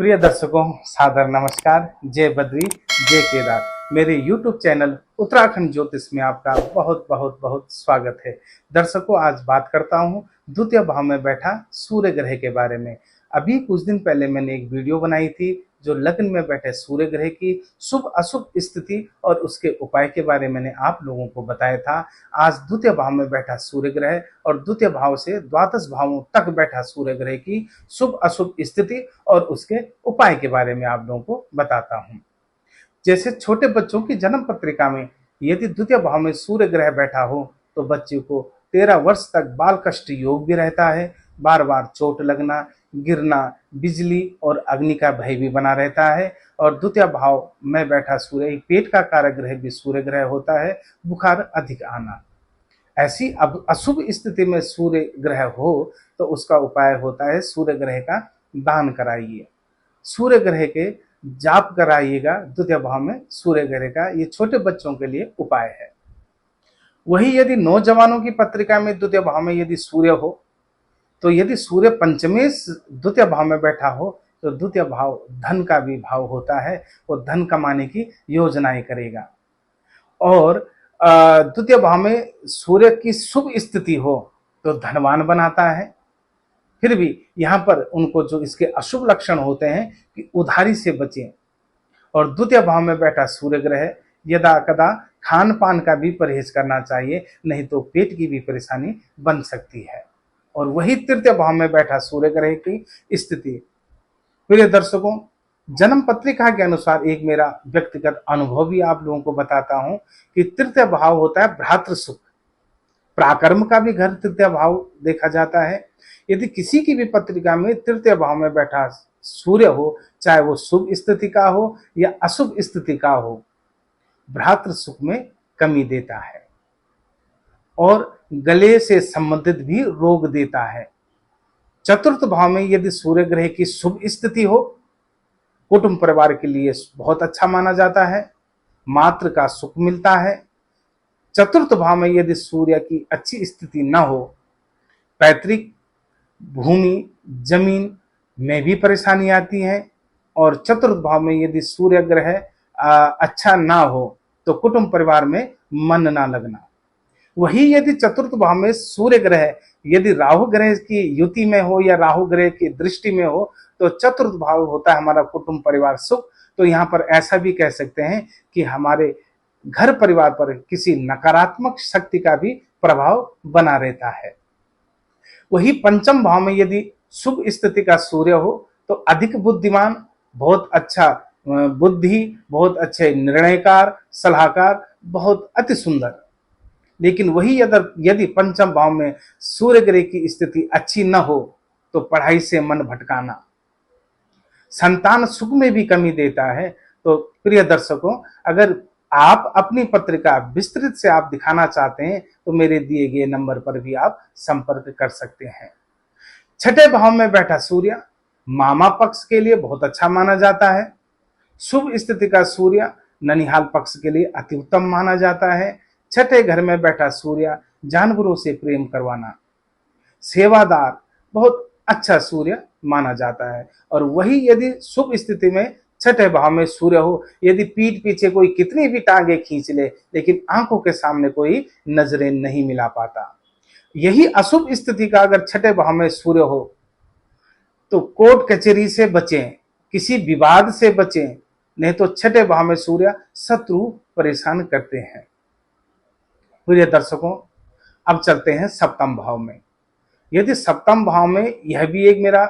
प्रिय दर्शकों, सादर नमस्कार। जय बद्री जय केदार। मेरे YouTube चैनल उत्तराखंड ज्योतिष में आपका बहुत बहुत बहुत स्वागत है। दर्शकों, आज बात करता हूँ द्वितीय भाव में बैठा सूर्य ग्रह के बारे में। अभी कुछ दिन पहले मैंने एक वीडियो बनाई थी जो लग्न में बैठे सूर्य ग्रह की शुभ अशुभ स्थिति और उसके उपाय के बारे में मैंने आप लोगों को बताया था। आज द्वितीय भाव में बैठा सूर्य ग्रह और द्वितीय भाव से द्वादश भावों तक बैठा सूर्य ग्रह की शुभ अशुभ स्थिति और उसके उपाय के बारे में आप लोगों को बताता हूँ। जैसे छोटे बच्चों की जन्म पत्रिका में यदि द्वितीय भाव में सूर्य ग्रह बैठा हो तो बच्चे को 13 वर्ष तक बाल कष्ट योग भी रहता है। बार बार चोट लगना, गिरना, बिजली और अग्नि का भय भी बना रहता है। और द्वितीय भाव में बैठा सूर्य पेट का कारक ग्रह भी सूर्य ग्रह होता है। बुखार अधिक आना, ऐसी अब अशुभ स्थिति में सूर्य ग्रह हो तो उसका उपाय होता है सूर्य ग्रह का दान कराइए, सूर्य ग्रह के जाप कराइएगा। द्वितीय भाव में सूर्य ग्रह का ये छोटे बच्चों के लिए उपाय है। वही यदि नौजवानों की पत्रिका में द्वितीय भाव में यदि सूर्य हो तो यदि सूर्य पंचमे द्वितीय भाव में बैठा हो तो द्वितीय भाव धन का भी भाव होता है। वो धन कमाने की योजनाएं करेगा। और द्वितीय भाव में सूर्य की शुभ स्थिति हो तो धनवान बनाता है। फिर भी यहाँ पर उनको जो इसके अशुभ लक्षण होते हैं कि उधारी से बचें। और द्वितीय भाव में बैठा सूर्य ग्रह यदा कदा खान पान का भी परहेज करना चाहिए, नहीं तो पेट की भी परेशानी बन सकती है। और वही तृतीय भाव में बैठा सूर्य ग्रह की स्थिति, प्रिय दर्शकों, जन्म पत्रिका के अनुसार एक मेरा व्यक्तिगत अनुभव भी आप लोगों को बताता हूं कि तृतीय भाव होता है भ्रातृ सुख, पराक्रम का भी घर तृतीय भाव देखा जाता है। यदि किसी की भी पत्रिका में तृतीय भाव में बैठा सूर्य हो, चाहे वो शुभ स्थिति का हो या अशुभ स्थिति का हो, भ्रातृ सुख में कमी देता है और गले से संबंधित भी रोग देता है। चतुर्थ भाव में यदि सूर्य ग्रह की शुभ स्थिति हो, कुटुंब परिवार के लिए बहुत अच्छा माना जाता है, मातृ का सुख मिलता है। चतुर्थ भाव में यदि सूर्य की अच्छी स्थिति न हो, पैतृक भूमि जमीन में भी परेशानी आती है। और चतुर्थ भाव में यदि सूर्य ग्रह अच्छा ना हो तो कुटुंब परिवार में मन ना लगना। वही यदि चतुर्थ भाव में सूर्य ग्रह यदि राहु ग्रह की युति में हो या राहु ग्रह की दृष्टि में हो तो चतुर्थ भाव होता है हमारा कुटुंब परिवार सुख। तो यहाँ पर ऐसा भी कह सकते हैं कि हमारे घर परिवार पर किसी नकारात्मक शक्ति का भी प्रभाव बना रहता है। वही पंचम भाव में यदि शुभ स्थिति का सूर्य हो तो अधिक बुद्धिमान, बहुत अच्छा बुद्धि, बहुत अच्छे निर्णयकार, सलाहकार, बहुत अति सुंदर। लेकिन वही यदि पंचम भाव में सूर्य ग्रह की स्थिति अच्छी न हो तो पढ़ाई से मन भटकाना, संतान सुख में भी कमी देता है। तो प्रिय दर्शकों, अगर आप अपनी पत्रिका विस्तृत से आप दिखाना चाहते हैं तो मेरे दिए गए नंबर पर भी आप संपर्क कर सकते हैं। छठे भाव में बैठा सूर्य मामा पक्ष के लिए बहुत अच्छा माना जाता है। शुभ स्थिति का सूर्य ननिहाल पक्ष के लिए अति उत्तम माना जाता है। छठे घर में बैठा सूर्य जानवरों से प्रेम करवाना, सेवादार, बहुत अच्छा सूर्य माना जाता है। और वही यदि शुभ स्थिति में छठे भाव में सूर्य हो, यदि पीठ पीछे कोई कितनी भी टांगे खींच ले लेकिन आंखों के सामने कोई नजरें नहीं मिला पाता, यही अशुभ स्थिति का अगर छठे भाव में सूर्य हो तो कोर्ट कचहरी से बचें, किसी विवाद से बचें, नहीं तो छठे भाव में सूर्य शत्रु परेशान करते हैं। प्रिय दर्शकों, अब चलते हैं सप्तम भाव में। यदि सप्तम भाव में, यह भी एक मेरा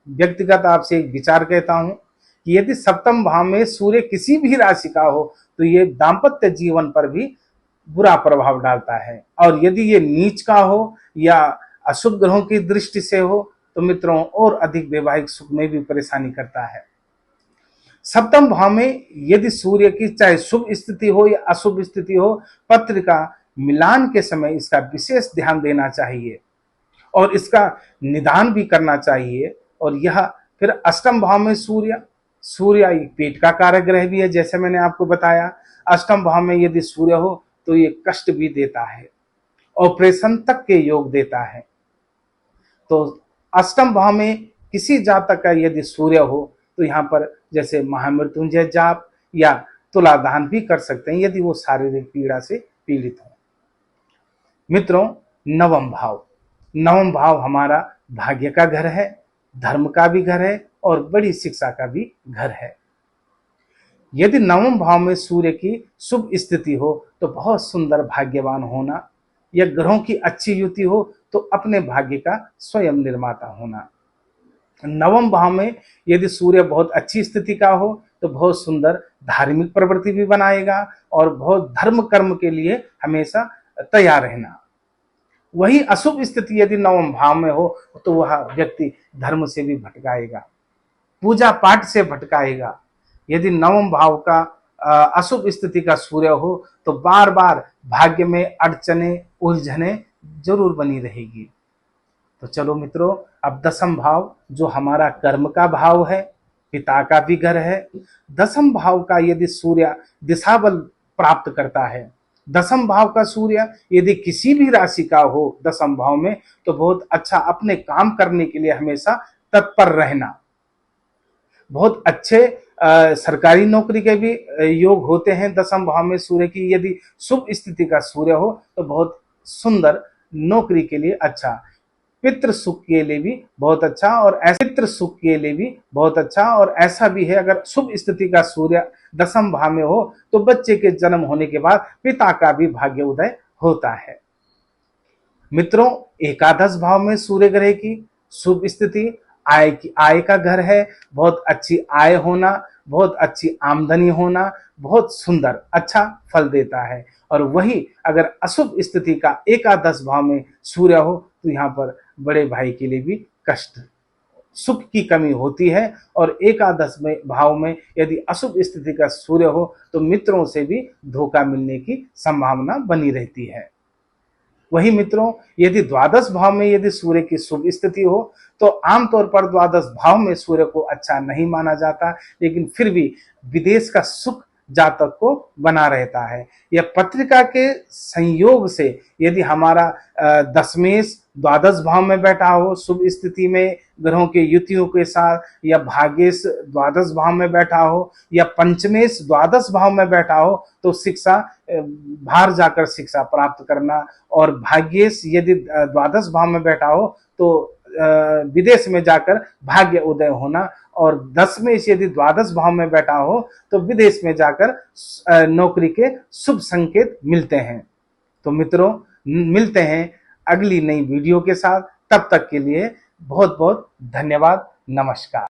व्यक्तिगत आपसे एक विचार कहता हूं कि यदि सप्तम भाव में सूर्य किसी भी राशि का हो तो ये दाम्पत्य जीवन पर भी बुरा प्रभाव डालता है। और यदि ये नीच का हो या अशुभ ग्रहों की दृष्टि से हो तो मित्रों और अधिक वैवाहिक सुख में भी परेशानी करता है। सप्तम भाव में यदि सूर्य की चाहे शुभ स्थिति हो या अशुभ स्थिति हो, पत्रिका मिलान के समय इसका विशेष ध्यान देना चाहिए और इसका निदान भी करना चाहिए। और यह फिर अष्टम भाव में सूर्य एक पेट का कारक ग्रह भी है, जैसे मैंने आपको बताया। अष्टम भाव में यदि सूर्य हो तो ये कष्ट भी देता है, ऑपरेशन तक के योग देता है। तो अष्टम भाव में किसी जातक का यदि सूर्य हो तो यहाँ पर जैसे महामृत्युंजय जाप या तुलादान भी कर सकते हैं यदि वो शारीरिक पीड़ा से पीड़ित हो। मित्रों, नवम भाव, नवम भाव हमारा भाग्य का घर है, धर्म का भी घर है और बड़ी शिक्षा का भी घर है। यदि नवम भाव में सूर्य की शुभ स्थिति हो तो बहुत सुंदर भाग्यवान होना, या ग्रहों की अच्छी युति हो तो अपने भाग्य का स्वयं निर्माता होना। नवम भाव में यदि सूर्य बहुत अच्छी स्थिति का हो तो बहुत सुंदर धार्मिक प्रवृत्ति भी बनाएगा और बहुत धर्म कर्म के लिए हमेशा तैयार रहना। वही अशुभ स्थिति यदि नवम भाव में हो तो वह व्यक्ति धर्म से भी भटकाएगा, पूजा पाठ से भटकाएगा। यदि नवम भाव का अशुभ स्थिति का सूर्य हो तो बार बार भाग्य में अड़चने उलझने जरूर बनी रहेगी। तो चलो मित्रों, अब दसम भाव जो हमारा कर्म का भाव है, पिता का भी घर है, दसम भाव का यदि सूर्य दिशा बल प्राप्त करता है, दसम भाव का सूर्य यदि किसी भी राशि का हो दसम भाव में तो बहुत अच्छा अपने काम करने के लिए हमेशा तत्पर रहना, बहुत अच्छे सरकारी नौकरी के भी योग होते हैं दसम भाव में सूर्य की यदि शुभ स्थिति का सूर्य हो तो बहुत सुंदर नौकरी के लिए अच्छा, पितृ सुख के लिए भी बहुत अच्छा और ऐसे पितृ सुख के लिए भी बहुत अच्छा। और ऐसा भी है अगर शुभ स्थिति का सूर्य दसम भाव में हो तो बच्चे के जन्म होने के बाद पिता का भी भाग्य उदय होता है। मित्रों, एकादश भाव में सूर्य ग्रह की शुभ स्थिति आय का घर है, बहुत अच्छी आय होना, बहुत अच्छी आमदनी होना, बहुत सुंदर अच्छा फल देता है। और वही अगर अशुभ स्थिति का एकादश भाव में सूर्य हो तो यहाँ पर बड़े भाई के लिए भी कष्ट, सुख की कमी होती है। और एकादश में भाव में यदि अशुभ स्थिति का सूर्य हो तो मित्रों से भी धोखा मिलने की संभावना बनी रहती है। वही मित्रों, यदि द्वादश भाव में यदि सूर्य की शुभ स्थिति हो तो आमतौर पर द्वादश भाव में सूर्य को अच्छा नहीं माना जाता, लेकिन फिर भी विदेश का सुख जातक को बना रहता है। यह पत्रिका के संयोग से यदि हमारा दशमेश द्वादश भाव में बैठा हो शुभ स्थिति में ग्रहों के युतियों के साथ, या भाग्येश द्वादश भाव में बैठा हो, या पंचमेश द्वादश भाव में बैठा हो तो शिक्षा बाहर जाकर शिक्षा प्राप्त करना, और भाग्येश यदि द्वादश भाव में बैठा हो तो विदेश में जाकर भाग्य उदय होना, और दशमेश यदि द्वादश भाव में बैठा हो तो विदेश में जाकर नौकरी के शुभ संकेत मिलते हैं। तो मित्रों, मिलते हैं अगली नई वीडियो के साथ, तब तक के लिए बहुत बहुत धन्यवाद, नमस्कार।